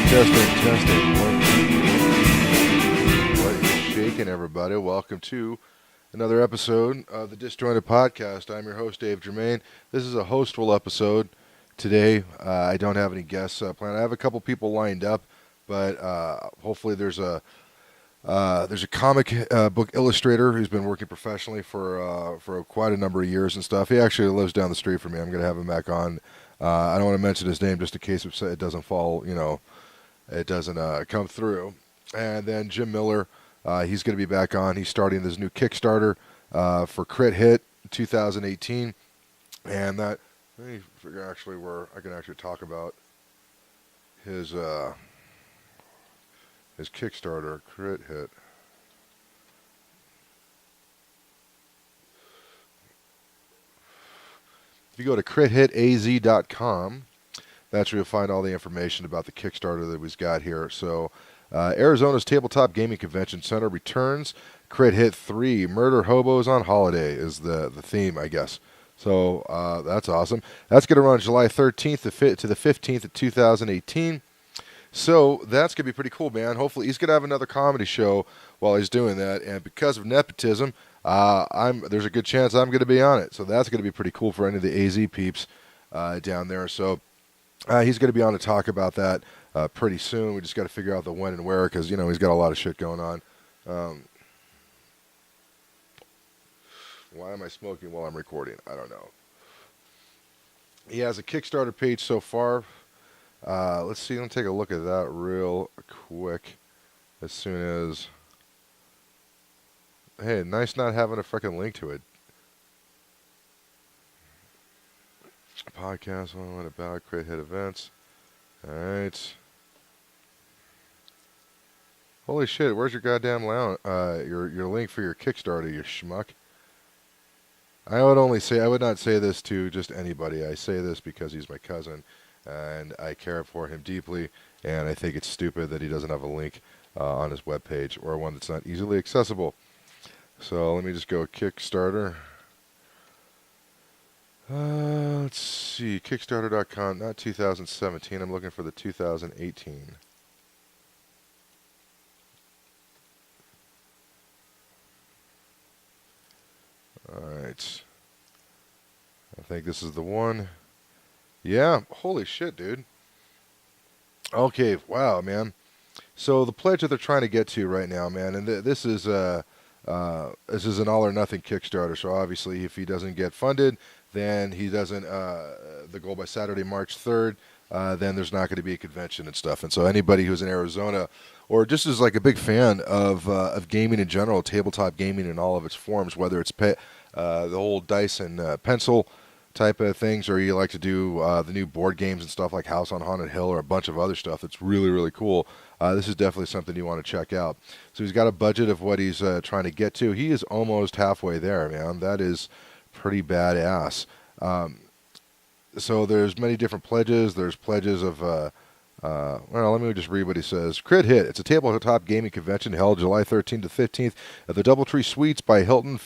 Testing. What is shaking, everybody? Welcome to another episode of the Disjointed Podcast. I'm your host, Dave Germain. This is a hostful episode today. I don't have any guests planned. I have a couple people lined up, but hopefully there's a comic book illustrator who's been working professionally for quite a number of years and stuff. He actually lives down the street from me. I'm going to have him back on. I don't want to mention his name just in case it doesn't fall, it doesn't come through. And then Jim Miller, he's going to be back on. He's starting this new Kickstarter for Crit Hit 2018. And that, let me figure actually where I can actually talk about his Kickstarter, Crit Hit. If you go to crithitaz.com, that's where you'll find all the information about the Kickstarter that we've got here. So, Arizona's Tabletop Gaming Convention Center returns. Crit Hit 3, Murder Hobos on Holiday is the theme, I guess. So, that's awesome. That's going to run July 13th to the 15th of 2018. So, that's going to be pretty cool, man. Hopefully, he's going to have another comedy show while he's doing that. And because of nepotism, there's a good chance I'm going to be on it. So, that's going to be pretty cool for any of the AZ peeps down there. So, he's going to be on to talk about that pretty soon. We just got to figure out the when and where because, he's got a lot of shit going on. Why am I smoking while I'm recording? I don't know. He has a Kickstarter page so far. Let's see. Let's take a look at that real quick as soon as... Hey, nice not having a freaking link to it. Podcast on about Crit Hit events. Alright. Holy shit, where's your goddamn your link for your Kickstarter, you schmuck? I would not say this to just anybody. I say this because he's my cousin and I care for him deeply, and I think it's stupid that he doesn't have a link on his webpage or one that's not easily accessible. So let me just go Kickstarter. Let's see, Kickstarter.com, not 2017. I'm looking for the 2018. Alright. I think this is the one. Yeah, holy shit, dude. Okay, wow, man. So the pledge that they're trying to get to right now, man, and this is an all or nothing Kickstarter. So obviously, if he doesn't get funded, then he doesn't. The goal by Saturday, March 3rd. Then there's not going to be a convention and stuff. And so anybody who's in Arizona, or just is like a big fan of gaming in general, tabletop gaming in all of its forms, whether it's the whole dice and pencil type of things, or you like to do the new board games and stuff like House on Haunted Hill or a bunch of other stuff that's really, really cool. This is definitely something you want to check out. So he's got a budget of what he's trying to get to. He is almost halfway there, man. That is pretty badass. So there's many different pledges. There's pledges of, let me just read what he says. Crit Hit. It's a tabletop gaming convention held July 13th to 15th at the Doubletree Suites by Hilton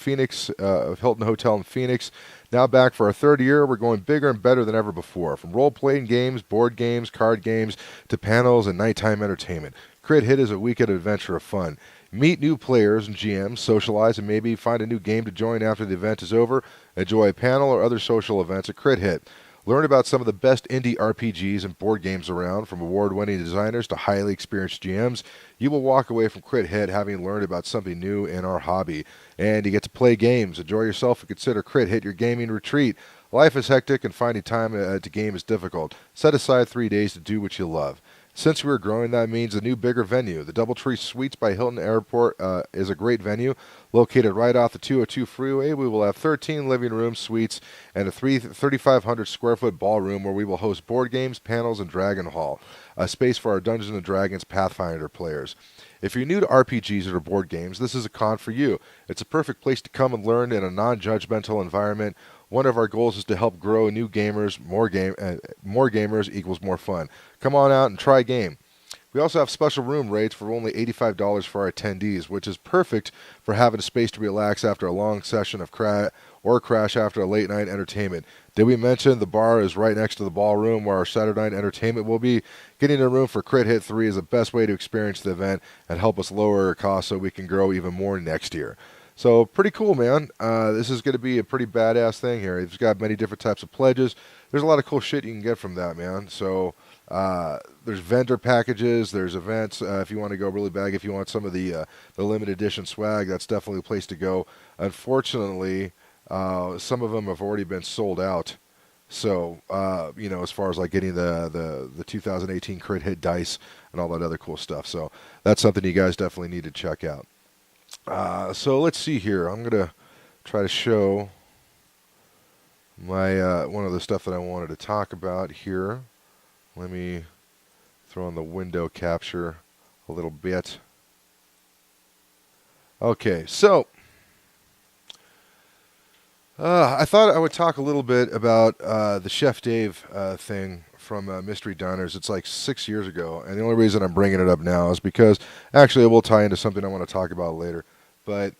Hotel in Phoenix. Now back for our third year, we're going bigger and better than ever before. From role-playing games, board games, card games, to panels and nighttime entertainment. Crit Hit is a weekend adventure of fun. Meet new players and GMs, socialize, and maybe find a new game to join after the event is over. Enjoy a panel or other social events at Crit Hit. Learn about some of the best indie RPGs and board games around, from award-winning designers to highly experienced GMs. You will walk away from Crit Hit having learned about something new in our hobby. And you get to play games, enjoy yourself, and consider Crit Hit your gaming retreat. Life is hectic and finding time to game is difficult. Set aside 3 days to do what you love. Since we're growing, that means a new, bigger venue. The Doubletree Suites by Hilton Airport is a great venue. Located right off the 202 freeway, we will have 13 living room suites and a 3,500 square foot ballroom where we will host board games, panels, and Dragon Hall, a space for our Dungeons & Dragons Pathfinder players. If you're new to RPGs or board games, this is a con for you. It's a perfect place to come and learn in a non-judgmental environment. One of our goals is to help grow new gamers. More gamers equals more fun. Come on out and try a game. We also have special room rates for only $85 for our attendees, which is perfect for having a space to relax after a long session of crash after a late night entertainment. Did we mention the bar is right next to the ballroom where our Saturday night entertainment will be? Getting a room for Crit Hit 3 is the best way to experience the event and help us lower our costs so we can grow even more next year. So pretty cool, man. This is going to be a pretty badass thing here. It's got many different types of pledges. There's a lot of cool shit you can get from that, man. So there's vendor packages. There's events. If you want to go really big, if you want some of the limited edition swag, that's definitely a place to go. Unfortunately, some of them have already been sold out. So as far as like getting the 2018 Crit Hit dice and all that other cool stuff. So that's something you guys definitely need to check out. So let's see here. I'm gonna try to show my one of the stuff that I wanted to talk about here. Let me throw on the window capture a little bit. Okay, so I thought I would talk a little bit about the Chef Dave thing from Mystery Diners. It's like 6 years ago, and the only reason I'm bringing it up now is because actually it will tie into something I want to talk about later. But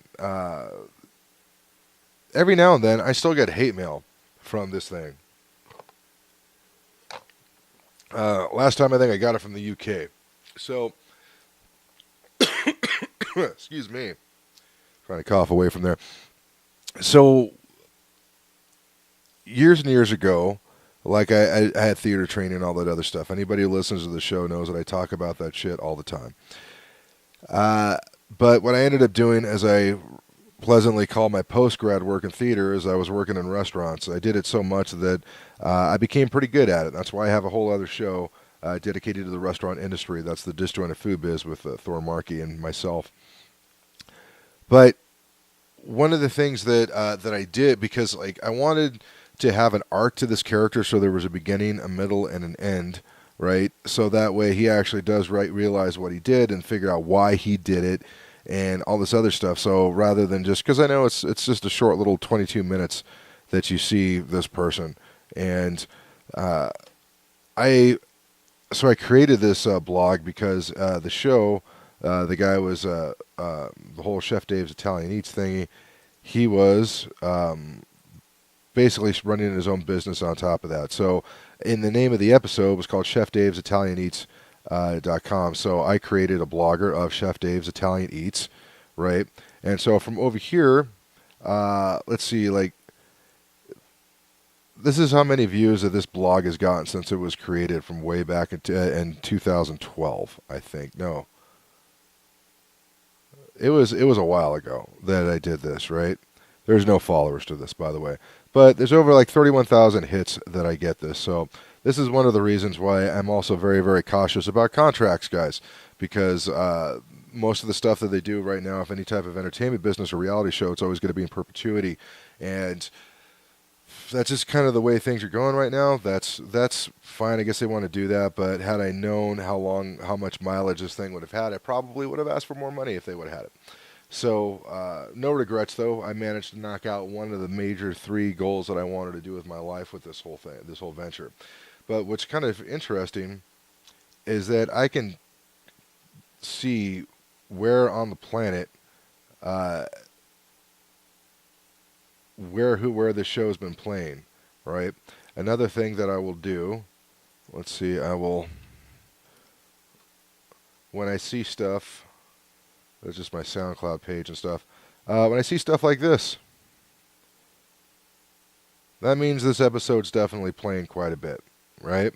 every now and then, I still get hate mail from this thing. Last time, I think I got it from the UK. So, excuse me. Trying to cough away from there. So, years and years ago, like I had theater training and all that other stuff. Anybody who listens to the show knows that I talk about that shit all the time. But what I ended up doing, as I pleasantly call my post-grad work in theater, is I was working in restaurants. I did it so much that I became pretty good at it. That's why I have a whole other show dedicated to the restaurant industry. That's the Disjointed Food Biz with Thor Markey and myself. But one of the things that I did, because like I wanted to have an arc to this character, so there was a beginning, a middle, and an end, right? So that way he actually does realize what he did and figure out why he did it and all this other stuff. So rather than just, because I know it's just a short little 22 minutes that you see this person. And I created this blog because the show, the guy was the whole Chef Dave's Italian Eats thingy. He was basically running his own business on top of that. So in the name of the episode, it was called Chef Dave's Italian Eats.com. So I created a blogger of Chef Dave's Italian Eats, right? And so from over here, let's see, like, this is how many views that this blog has gotten since it was created from way back in 2012, I think. No. It was a while ago that I did this, right? There's no followers to this, by the way. But there's over like 31,000 hits that I get this. So this is one of the reasons why I'm also very, very cautious about contracts, guys. Because most of the stuff that they do right now, if any type of entertainment business or reality show, it's always going to be in perpetuity. And that's just kind of the way things are going right now. That's fine. I guess they want to do that. But had I known how much mileage this thing would have had, I probably would have asked for more money if they would have had it. So no regrets, though. I managed to knock out one of the major 3 goals that I wanted to do with my life with this whole thing, this whole venture. But what's kind of interesting is that I can see where on the planet where the show's been playing, right? Another thing that I will do, let's see, when I see stuff, that's just my SoundCloud page and stuff. When I see stuff like this, that means this episode's definitely playing quite a bit, right?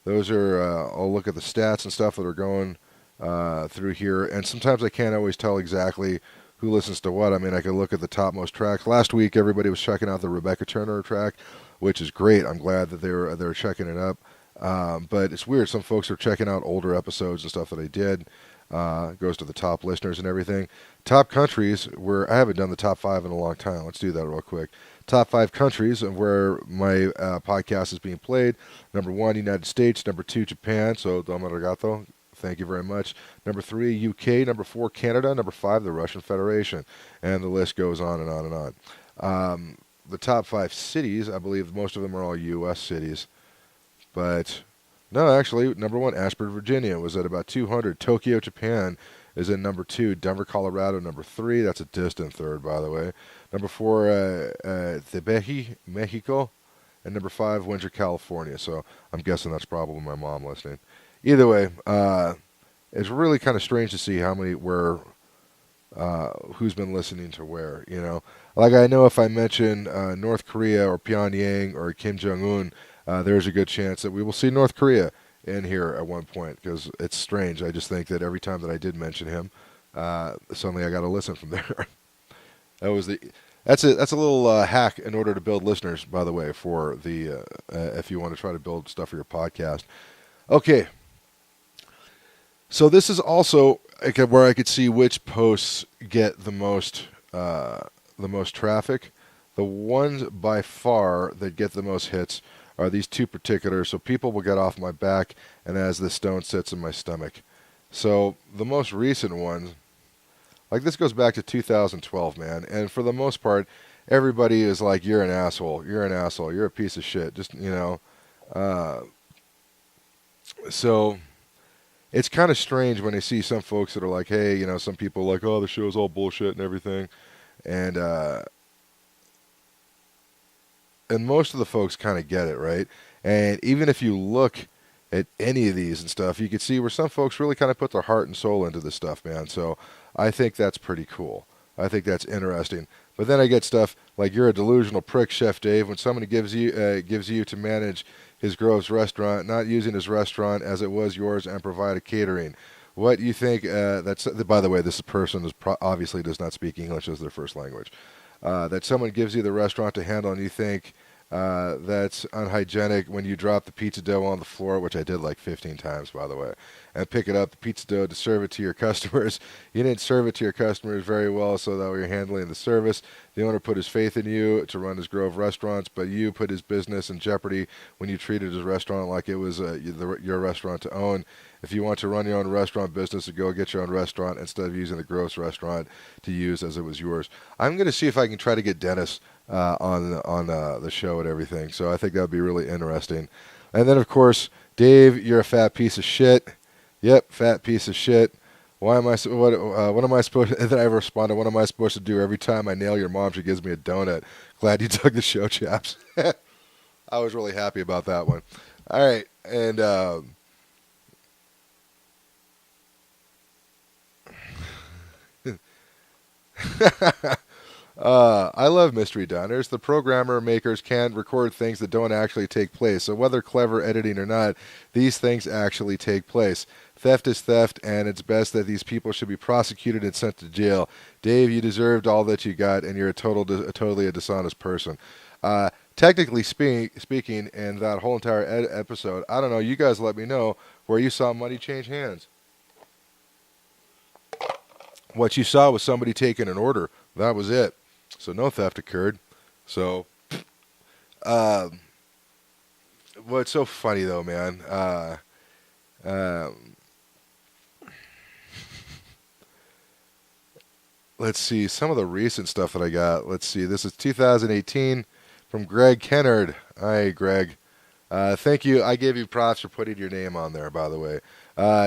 Those are, I'll look at the stats and stuff that are going through here, and sometimes I can't always tell exactly who listens to what. I mean, I can look at the topmost tracks. Last week, everybody was checking out the Rebecca Turner track, which is great. I'm glad that they're checking it up. But it's weird. Some folks are checking out older episodes and stuff that I did. It goes to the top listeners and everything. Top countries where I haven't done the top 5 in a long time. Let's do that real quick. Top 5 countries of where my podcast is being played. Number 1, United States. Number 2, Japan. So, domo arigato. Thank you very much. Number 3, UK. Number 4, Canada. Number 5, the Russian Federation. And the list goes on and on and on. The top 5 cities, I believe most of them are all U.S. cities. But No, actually, number one, Ashburn, Virginia was at about 200. Tokyo, Japan is in number two. Denver, Colorado, number three. That's a distant third, by the way. Number four, Tepeji, Mexico. And number five, Windsor, California. So I'm guessing that's probably my mom listening. Either way, it's really kind of strange to see how many, where, who's been listening to where, you know. Like I know if I mention North Korea or Pyongyang or Kim Jong-un, there's a good chance that we will see North Korea in here at one point because it's strange. I just think that every time that I did mention him, suddenly I got to listen from there. that was the that's a little hack in order to build listeners, by the way, for the if you want to try to build stuff for your podcast. Okay, so this is also where I could see which posts get the most traffic. The ones by far that get the most hits are these two particular. So people will get off my back and as the stone sits in my stomach. So the most recent ones, like this goes back to 2012, man. And for the most part, everybody is like, you're an asshole. You're an asshole. You're a piece of shit. Just, you know. So it's kind of strange when I see some folks that are like, hey, you know, some people are like, oh, the show's all bullshit and everything. And most of the folks kind of get it, right? And even if you look at any of these and stuff, you can see where some folks really kind of put their heart and soul into this stuff, man. So I think that's pretty cool. I think that's interesting. But then I get stuff like, you're a delusional prick, Chef Dave, when somebody gives you to manage his Grove's restaurant, not using his restaurant as it was yours, and provide a catering. What you think? That's, by the way, this person obviously does not speak English as their first language. That someone gives you the restaurant to handle, and you think that's unhygienic when you drop the pizza dough on the floor, which I did like 15 times, by the way, and pick it up, the pizza dough, to serve it to your customers. You didn't serve it to your customers very well, so that you're handling the service. The owner put his faith in you to run his Grove restaurants, but you put his business in jeopardy when you treated his restaurant like it was your restaurant to own. If you want to run your own restaurant business, go get your own restaurant instead of using the Grove's restaurant to use as it was yours. I'm going to see if I can try to get Dennis on the show and everything. So I think that would be really interesting. And then, of course, Dave, you're a fat piece of shit. Yep, fat piece of shit. What am I supposed to, and then I responded, what am I supposed to do every time I nail your mom? She gives me a donut. Glad you took the show, chaps. I was really happy about that one. All right. And I love mystery diners. The programmer makers can record things that don't actually take place. So whether clever editing or not, these things actually take place. Theft is theft, and it's best that these people should be prosecuted and sent to jail. Dave, you deserved all that you got, and you're totally a dishonest person. Technically speaking, in that whole entire episode, I don't know, you guys let me know where you saw money change hands. What you saw was somebody taking an order. That was it. So no theft occurred. So, what's so funny though, man? Let's see some of the recent stuff that I got. Let's see. This is 2018 from Greg Kennard. Hi, Greg. Thank you. I gave you props for putting your name on there, by the way.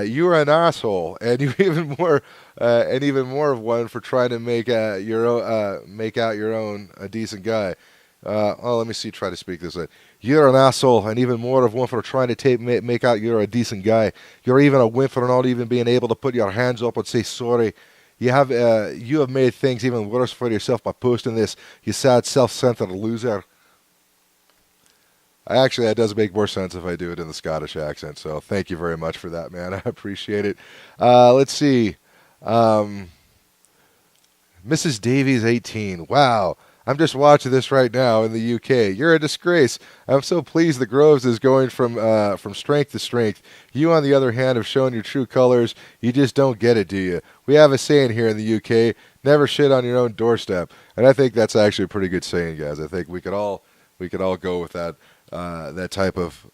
You are an asshole, and you even more of one for trying to make out your own a decent guy. Let me see. Try to speak this way. You're an asshole, and even more of one for trying to make out you're a decent guy. You're even a wimp for not even being able to put your hands up and say sorry. You have made things even worse for yourself by posting this. You sad, self-centered loser. Actually, that does make more sense if I do it in the Scottish accent. So thank you very much for that, man. I appreciate it. Let's see. Mrs. Davies 18. Wow. I'm just watching this right now in the UK. You're a disgrace. I'm so pleased that Groves is going from strength to strength. You, on the other hand, have shown your true colors. You just don't get it, do you? We have a saying here in the UK, never shit on your own doorstep. And I think that's actually a pretty good saying, guys. I think we could all go with that. That type of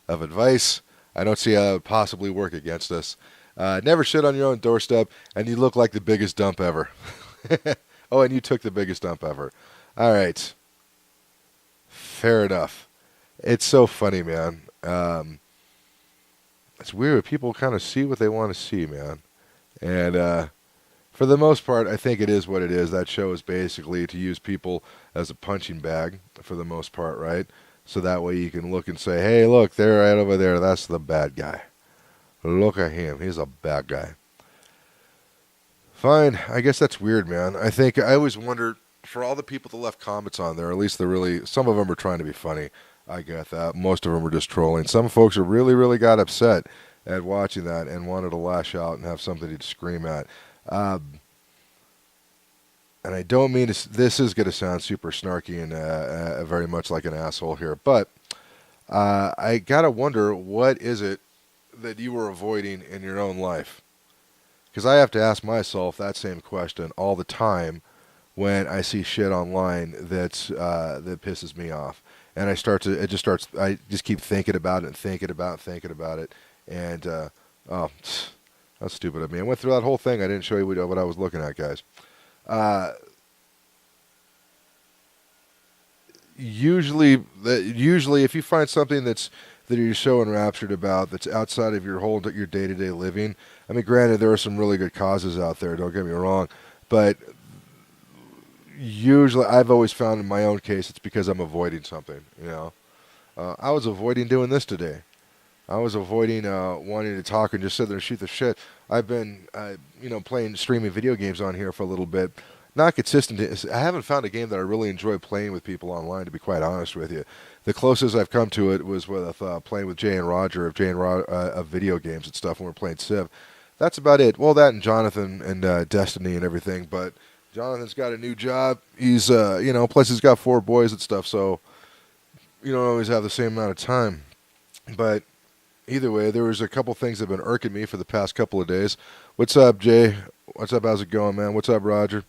advice. I don't see how it would possibly work against us. Never shit on your own doorstep, and you look like the biggest dump ever. Oh, and you took the biggest dump ever. All right. Fair enough. It's so funny, man. Um, it's weird. People kind of see what they want to see, man. And for the most part, I think it is what it is. That show is basically to use people as a punching bag for the most part, right? So that way you can look and say, hey, look, they're right over there. That's the bad guy. Look at him. He's a bad guy. Fine. I guess that's weird, man. I always wondered, for all the people that left comments on there, at least some of them are trying to be funny. I get that. Most of them are just trolling. Some folks are really, really got upset at watching that and wanted to lash out and have something to scream at. And I don't mean this is going to sound super snarky and very much like an asshole here, but I got to wonder, what is it that you were avoiding in your own life? Because I have to ask myself that same question all the time when I see shit online that pisses me off, and I just keep thinking about it and thinking about it, and oh, that's stupid of me. I went through that whole thing. I didn't show you what I was looking at, guys. Usually, if you find something that you're so enraptured about, that's outside of your day-to-day living. I mean, granted, there are some really good causes out there. Don't get me wrong, but usually, I've always found in my own case, it's because I'm avoiding something. I was avoiding doing this today. I was avoiding wanting to talk and just sit there and shoot the shit. I've been, playing streaming video games on here for a little bit. Not consistent. I haven't found a game that I really enjoy playing with people online, to be quite honest with you. The closest I've come to it was with playing with Jay and Roger of video games and stuff when we're playing Civ. That's about it. Well, that and Jonathan and Destiny and everything. But Jonathan's got a new job. He's, plus he's got 4 boys and stuff, so you don't always have the same amount of time. But either way, there was a couple things that have been irking me for the past couple of days. What's up, Jay? What's up? How's it going, man? What's up, Roger?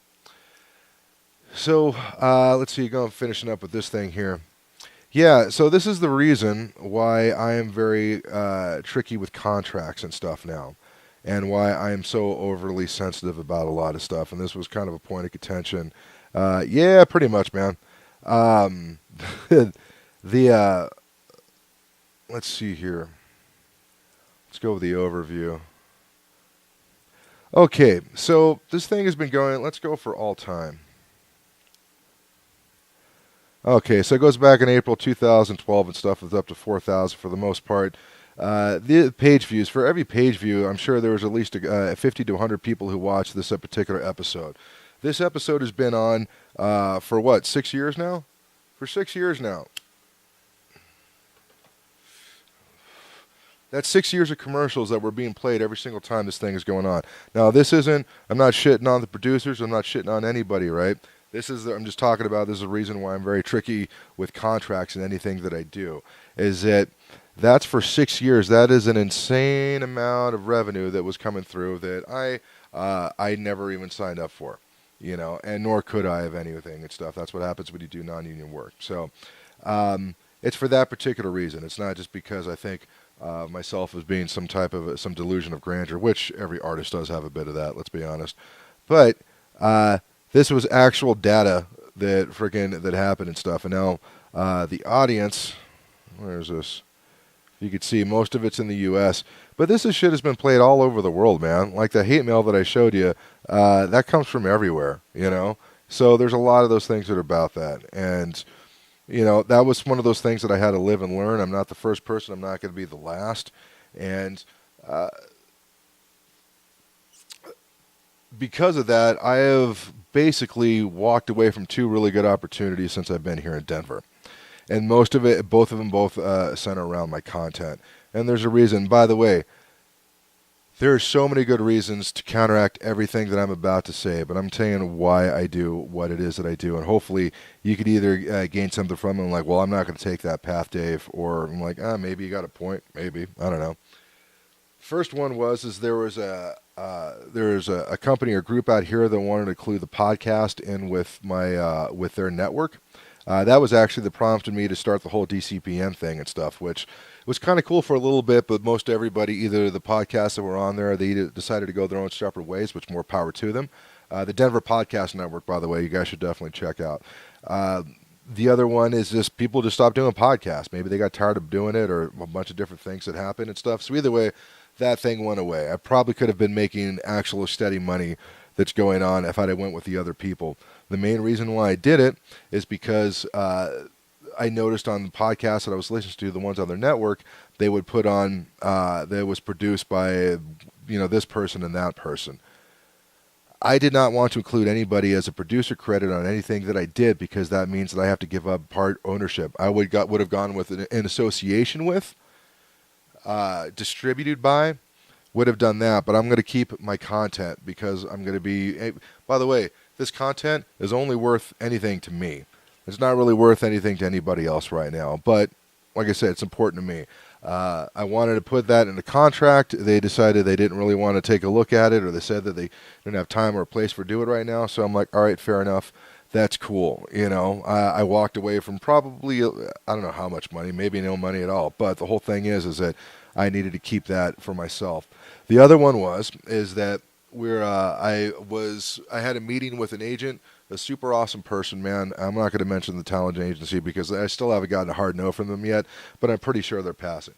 So, let's see, finishing up with this thing here. Yeah, so this is the reason why I am very tricky with contracts and stuff now, and why I am so overly sensitive about a lot of stuff, and this was kind of a point of contention. Yeah, pretty much, man. Let's see here. Let's go with the overview. Okay, so this thing has been going, let's go for all time. Okay, so it goes back in April 2012 and stuff. It's up to 4,000 for the most part. The page views, for every page view, I'm sure there was at least 50 to 100 people who watched this particular episode. This episode has been on for what, 6 years now? For 6 years now. That's 6 years of commercials that were being played every single time this thing is going on. Now, I'm not shitting on the producers. I'm not shitting on anybody, right? I'm just talking about, this is a reason why I'm very tricky with contracts and anything that I do, is that's for 6 years. That is an insane amount of revenue that was coming through that I never even signed up for, and nor could I have anything and stuff. That's what happens when you do non-union work. So it's for that particular reason. It's not just because I think myself as being some type of some delusion of grandeur, which every artist does have a bit of that, let's be honest. But this was actual data that happened and stuff. And now the audience, where's this? You could see most of it's in the U.S. But this shit has been played all over the world, man. Like the hate mail that I showed you, that comes from everywhere, So there's a lot of those things that are about that. And, that was one of those things that I had to live and learn. I'm not the first person. I'm not going to be the last. And because of that, I have basically walked away from 2 really good opportunities since I've been here in Denver. And both of them center around my content. And there's a reason. By the way, there are so many good reasons to counteract everything that I'm about to say, but I'm telling you why I do what it is that I do. And hopefully you could either gain something from it and like, well, I'm not going to take that path, Dave. Or I'm like, maybe you got a point. Maybe. I don't know. First one there was a company or group out here that wanted to include the podcast in with with their network. That was actually the prompted me to start the whole DCPN thing and stuff, which was kind of cool for a little bit, but most everybody, either the podcasts that were on there, they decided to go their own separate ways, which more power to them. The Denver Podcast Network, by the way, you guys should definitely check out. The other one is just people just stopped doing podcasts. Maybe they got tired of doing it, or a bunch of different things that happened and stuff. So either way, that thing went away. I probably could have been making actual steady money that's going on if I'd have went with the other people. The main reason why I did it is because I noticed on the podcasts that I was listening to, the ones on their network, they would put on that was produced by this person and that person. I did not want to include anybody as a producer credit on anything that I did, because that means that I have to give up part ownership. I would have gone with an association with, distributed by, would have done that. But I'm going to keep my content, because I'm going to be. By the way, this content is only worth anything to me. It's not really worth anything to anybody else right now. But like I said, it's important to me. I wanted to put that in the contract. They decided they didn't really want to take a look at it, or they said that they didn't have time or a place for do it right now. So I'm like, all right, fair enough. That's cool. I walked away from probably, I don't know how much money, maybe no money at all. But the whole thing is that I needed to keep that for myself. The other one is that I had a meeting with an agent, a super awesome person, man. I'm not going to mention the talent agency because I still haven't gotten a hard no from them yet, but I'm pretty sure they're passing.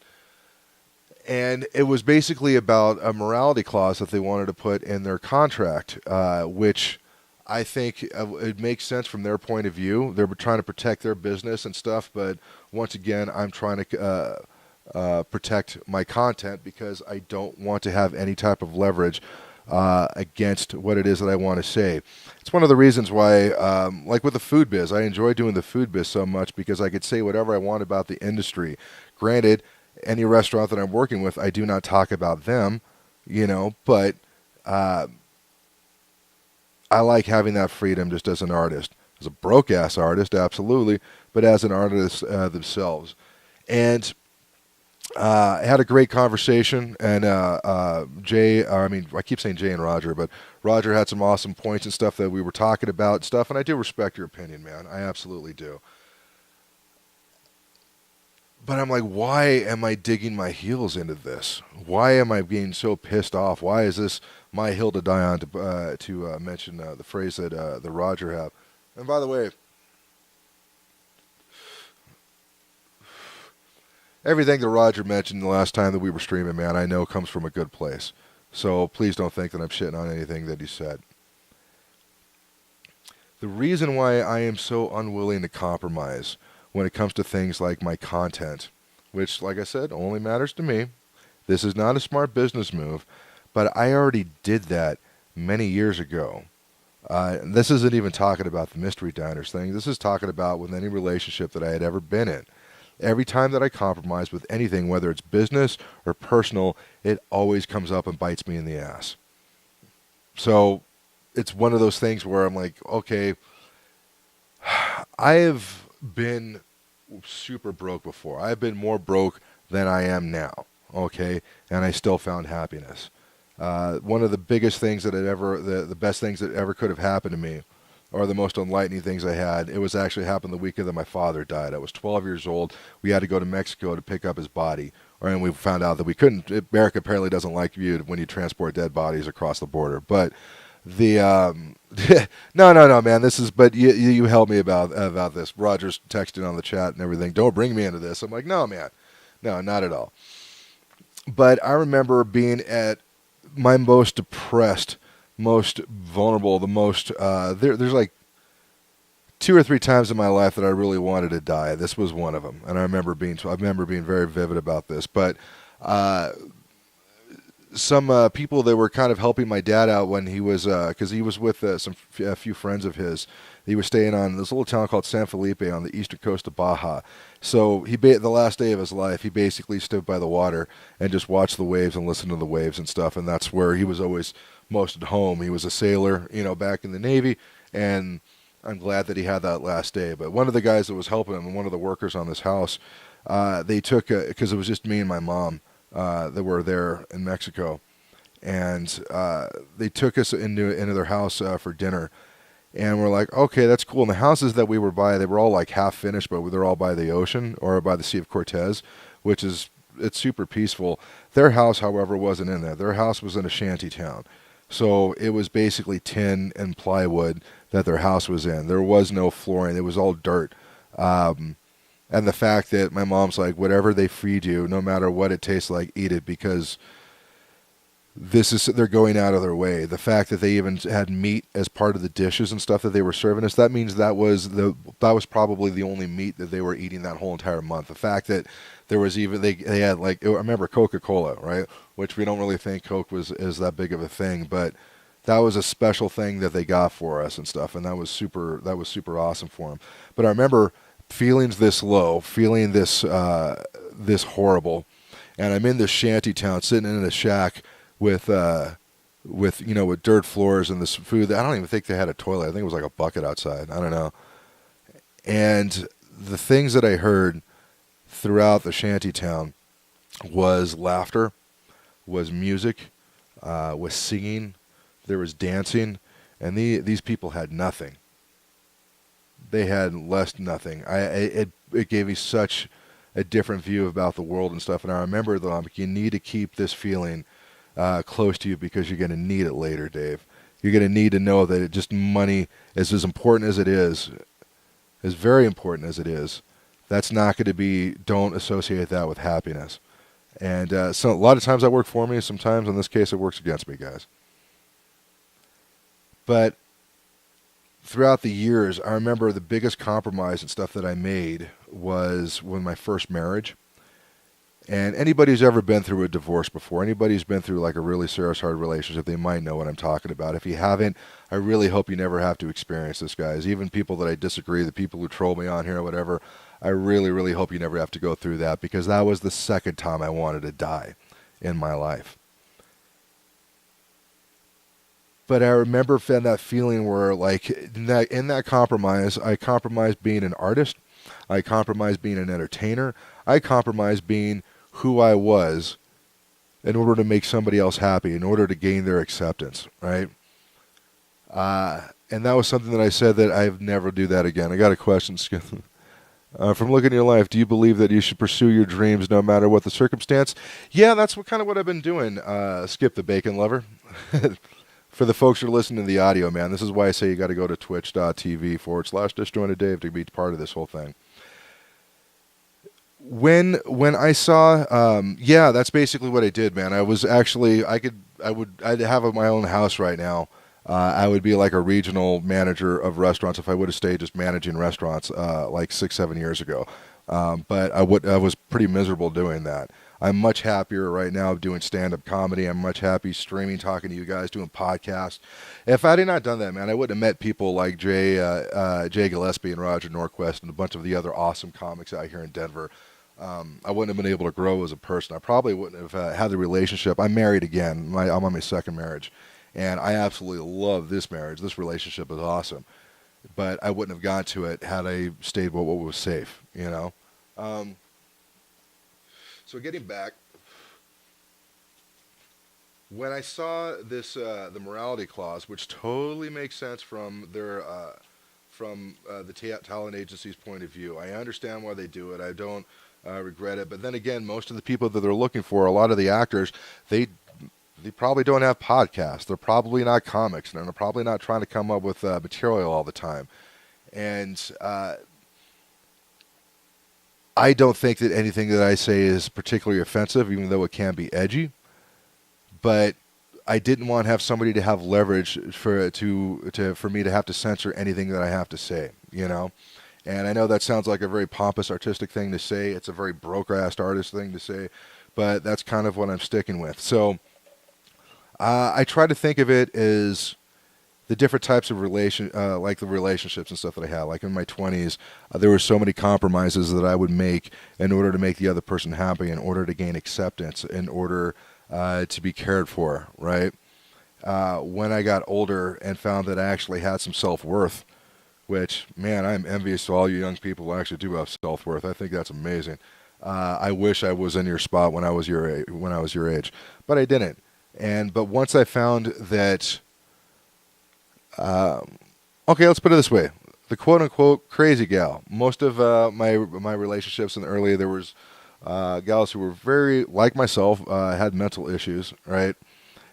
And it was basically about a morality clause that they wanted to put in their contract, which I think it makes sense from their point of view. They're trying to protect their business and stuff, but once again, I'm trying to protect my content, because I don't want to have any type of leverage against what it is that I want to say. It's one of the reasons why, like with the food biz, I enjoy doing the food biz so much, because I could say whatever I want about the industry. Granted, any restaurant that I'm working with, I do not talk about them, but I like having that freedom just as an artist. As a broke-ass artist, absolutely, but as an artist themselves. And I had a great conversation, and Jay, I keep saying Jay and Roger, but Roger had some awesome points and stuff that we were talking about and stuff, and I do respect your opinion, man. I absolutely do. But I'm like, why am I digging my heels into this? Why am I being so pissed off? Why is this my hill to die on, to mention the phrase that the Roger have? And by the way, everything that Roger mentioned the last time that we were streaming, man, I know comes from a good place. So please don't think that I'm shitting on anything that he said. The reason why I am so unwilling to compromise when it comes to things like my content, which, like I said, only matters to me. This is not a smart business move, but I already did that many years ago. This isn't even talking about the Mystery Diners thing. This is talking about with any relationship that I had ever been in. Every time that I compromise with anything, whether it's business or personal, it always comes up and bites me in the ass. So it's one of those things where I'm like, okay, I have been super broke before. I've been more broke than I am now, okay? And I still found happiness. One of the biggest things that the best things that ever could have happened to me, or the most enlightening things I had, it was actually happened the weekend that my father died. I was 12 years old. We had to go to Mexico to pick up his body. And we found out that we couldn't. America apparently doesn't like you when you transport dead bodies across the border. But the no, man. This is. But you held me about this. Roger's texting on the chat and everything. Don't bring me into this. I'm like, no, man, no, not at all. But I remember being at my most depressed, most vulnerable, the most. There's like 2 or 3 times in my life that I really wanted to die. This was one of them, and I remember being very vivid about this. But some people that were kind of helping my dad out when he was, because he was with a few friends of his. He was staying on this little town called San Felipe on the eastern coast of Baja. So the last day of his life, he basically stood by the water and just watched the waves and listened to the waves and stuff. And that's where he was always most at home. He was a sailor, back in the Navy, and I'm glad that he had that last day. But one of the guys that was helping him, one of the workers on this house, they took, because it was just me and my mom that were there in Mexico, and they took us into their house for dinner. And we're like, okay, that's cool. And the houses that we were by, they were all like half finished, but they're all by the ocean or by the Sea of Cortez, it's super peaceful. Their house, however, wasn't in there. Their house was in a shanty town. So it was basically tin and plywood that their house was in. There was no flooring. It was all dirt. And the fact that my mom's like, whatever they feed you, no matter what it tastes like, eat it, because they're going out of their way. The fact that they even had meat as part of the dishes and stuff that they were serving us, that means that was probably the only meat that they were eating that whole entire month. The fact that there was even they had, like, I remember Coca-Cola, right? Which we don't really think Coke is that big of a thing, but that was a special thing that they got for us and stuff, and that was super awesome for them. But I remember feeling this low, feeling this horrible, and I'm in this shanty town, sitting in a shack with with dirt floors and this food that I don't even think they had a toilet. I think it was like a bucket outside. I don't know. And the things that I heard throughout the shanty town was laughter, was music, was singing, there was dancing, and these people had nothing. They had less nothing. It gave me such a different view about the world and stuff. And I remember, though, like, you need to keep this feeling close to you, because you're going to need it later, Dave. You're going to need to know that money is as important as it is very important as it is. That's not going to be. Don't associate that with happiness. And so a lot of times that worked for me. Sometimes, in this case, it works against me, guys. But throughout the years, I remember the biggest compromise and stuff that I made was with my first marriage. And anybody who's ever been through a divorce before, anybody who's been through like a really serious, hard relationship, they might know what I'm talking about. If you haven't, I really hope you never have to experience this, guys. Even people that I disagree, the people who troll me on here or whatever, I really, really hope you never have to go through that, because that was the second time I wanted to die in my life. But I remember that feeling where, like, in that compromise, I compromised being an artist, I compromised being an entertainer, I compromised being who I was in order to make somebody else happy, in order to gain their acceptance, right? And that was something that I said that I've never do that again. I got a question, Skip. From looking at your life, do you believe that you should pursue your dreams no matter what the circumstance? Yeah, that's what I've been doing, Skip the Bacon Lover. For the folks who are listening to the audio, man, this is why I say you got to go to twitch.tv/disjointed Dave to be part of this whole thing. When I saw, yeah, that's basically what I did, man. I was actually, I'd have my own house right now. I would be like a regional manager of restaurants if I would have stayed just managing restaurants like 6-7 years ago. But I was pretty miserable doing that. I'm much happier right now doing stand-up comedy. I'm much happy streaming, talking to you guys, doing podcasts. If I had not done that, man, I wouldn't have met people like Jay Gillespie and Roger Norquist and a bunch of the other awesome comics out here in Denver. I wouldn't have been able to grow as a person. I probably wouldn't have had the relationship. I'm married again. I'm on my second marriage, and I absolutely love this marriage. This relationship is awesome, but I wouldn't have gone to it had I stayed with what was safe, you know? So getting back, when I saw this, the morality clause, which totally makes sense from their the talent agency's point of view. I understand why they do it. I don't regret it. But then again, most of the people that they're looking for, a lot of the actors, they probably don't have podcasts. They're probably not comics, and they're probably not trying to come up with material all the time. And I don't think that anything that I say is particularly offensive, even though it can be edgy. But I didn't want to have somebody to have leverage for me to have to censor anything that I have to say, you know. And I know that sounds like a very pompous artistic thing to say. It's a very broke-assed artist thing to say, but that's kind of what I'm sticking with. So I try to think of it as the different types of like the relationships and stuff that I had. Like in my 20s, there were so many compromises that I would make in order to make the other person happy, in order to gain acceptance, in order to be cared for, right? When I got older and found that I actually had some self-worth, which, man, I'm envious to all you young people who actually do have self-worth. I think that's amazing. I wish I was in your spot when I was your age, but I didn't. But once I found that, okay, let's put it this way: the quote-unquote crazy gal. Most of my relationships in the early, there was gals who were very like myself, had mental issues, right?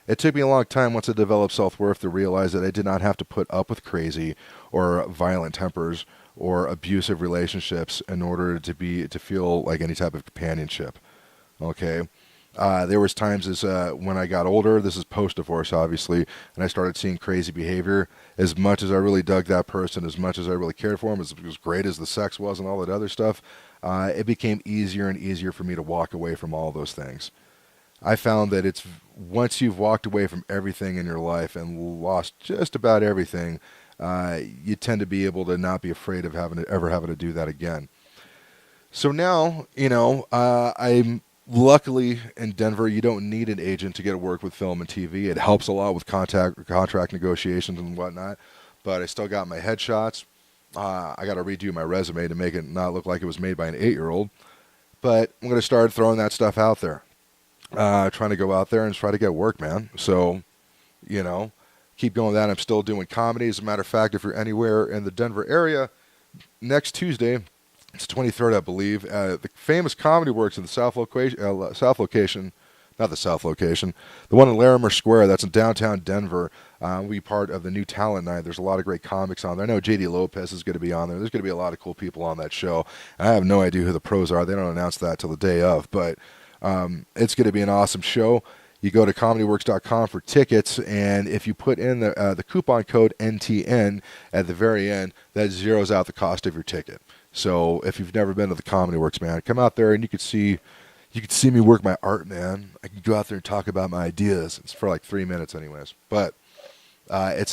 It took me a long time once I developed self-worth to realize that I did not have to put up with crazy or violent tempers or abusive relationships in order to feel like any type of companionship. Okay. There was times when I got older, this is post-divorce obviously, and I started seeing crazy behavior. As much as I really dug that person, as much as I really cared for him, as great as the sex was and all that other stuff, it became easier and easier for me to walk away from all those things. I found that it's once you've walked away from everything in your life and lost just about everything, you tend to be able to not be afraid of ever having to do that again. So now, I'm luckily in Denver. You don't need an agent to get to work with film and TV. It helps a lot with contract negotiations and whatnot. But I still got my headshots. I got to redo my resume to make it not look like it was made by an 8-year-old. But I'm going to start throwing that stuff out there. Trying to go out there and try to get work, man. So, keep going with that. I'm still doing comedy. As a matter of fact, if you're anywhere in the Denver area, next Tuesday, it's 23rd, I believe, the famous Comedy Works in the South location, not the South location, the one in Larimer Square, that's in downtown Denver, will be part of the new talent night. There's a lot of great comics on there. I know J.D. Lopez is going to be on there. There's going to be a lot of cool people on that show. I have no idea who the pros are. They don't announce that till the day of, but it's going to be an awesome show. You go to comedyworks.com for tickets, and if you put in the coupon code NTN at the very end, that zeroes out the cost of your ticket. So if you've never been to the Comedy Works, man, come out there and you could see me work my art, man. I can go out there and talk about my ideas. It's for like 3 minutes, anyways. But I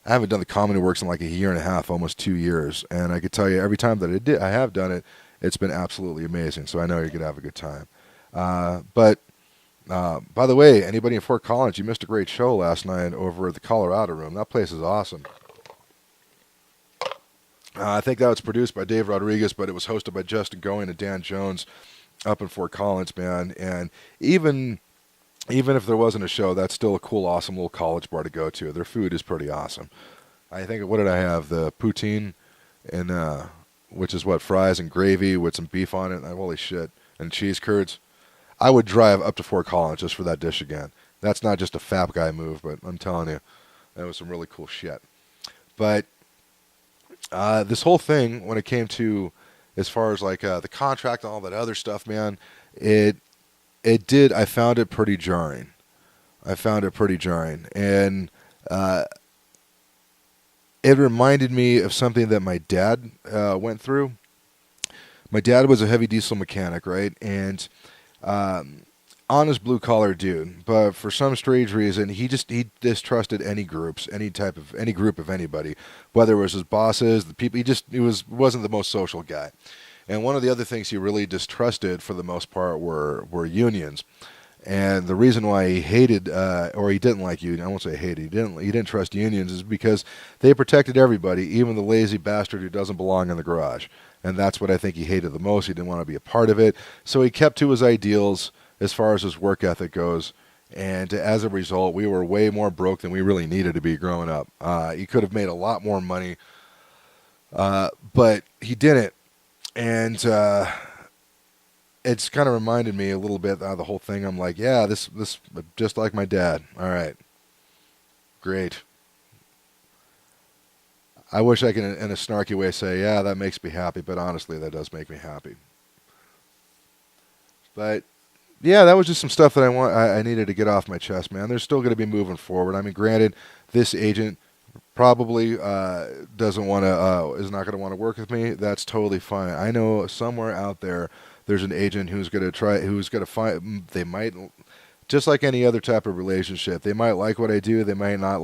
haven't done the Comedy Works in like a year and a half, almost 2 years, and I could tell you every time that I have done it, it's been absolutely amazing. So I know you're gonna have a good time. But by the way, anybody in Fort Collins, you missed a great show last night over at the Colorado Room. That place is awesome. I think that was produced by Dave Rodriguez, but it was hosted by Justin Going and Dan Jones up in Fort Collins, man. And even if there wasn't a show, that's still a cool, awesome little college bar to go to. Their food is pretty awesome. I think, what did I have? The poutine, and which is fries and gravy with some beef on it. And holy shit. And cheese curds. I would drive up to Fort Collins just for that dish again. That's not just a fat guy move, but I'm telling you, that was some really cool shit. But this whole thing, when it came to as far as like the contract and all that other stuff, man, I found it pretty jarring. And it reminded me of something that my dad went through. My dad was a heavy diesel mechanic, right? And honest blue collar dude, but for some strange reason he distrusted any group of anybody, whether it was his bosses, the people. He wasn't the most social guy. And one of the other things he really distrusted for the most part were unions. And the reason why he hated or he didn't like unions, I won't say hated, he didn't trust unions, is because they protected everybody, even the lazy bastard who doesn't belong in the garage. And that's what I think he hated the most. He didn't want to be a part of it. So he kept to his ideals as far as his work ethic goes. And as a result, we were way more broke than we really needed to be growing up. He could have made a lot more money, but he didn't. And it's kind of reminded me a little bit of the whole thing. I'm like, yeah, this just like my dad. All right, great. I wish I could, in a snarky way, say, yeah, that makes me happy, but honestly, that does make me happy. But yeah, that was just some stuff that I needed to get off my chest, man. They're still going to be moving forward. I mean, granted, this agent probably doesn't want to, is not going to want to work with me. That's totally fine. I know somewhere out there's an agent who's going to find. They might, just like any other type of relationship, they might like what I do. They might not.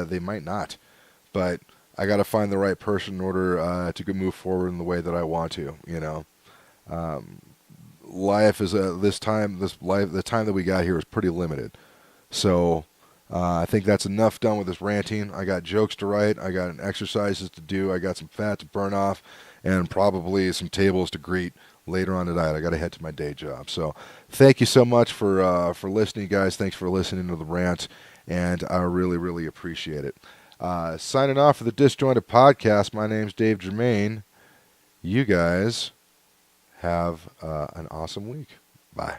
They might not. But I got to find the right person in order to move forward in the way that I want to. Life is the time that we got here is pretty limited. So I think that's enough done with this ranting. I got jokes to write. I got exercises to do. I got some fat to burn off, and probably some tables to greet later on tonight. I got to head to my day job. So thank you so much for listening, guys. Thanks for listening to the rant, and I really, really appreciate it. Signing off for the Disjointed Podcast, my name's Dave Germain. You guys have an awesome week. Bye.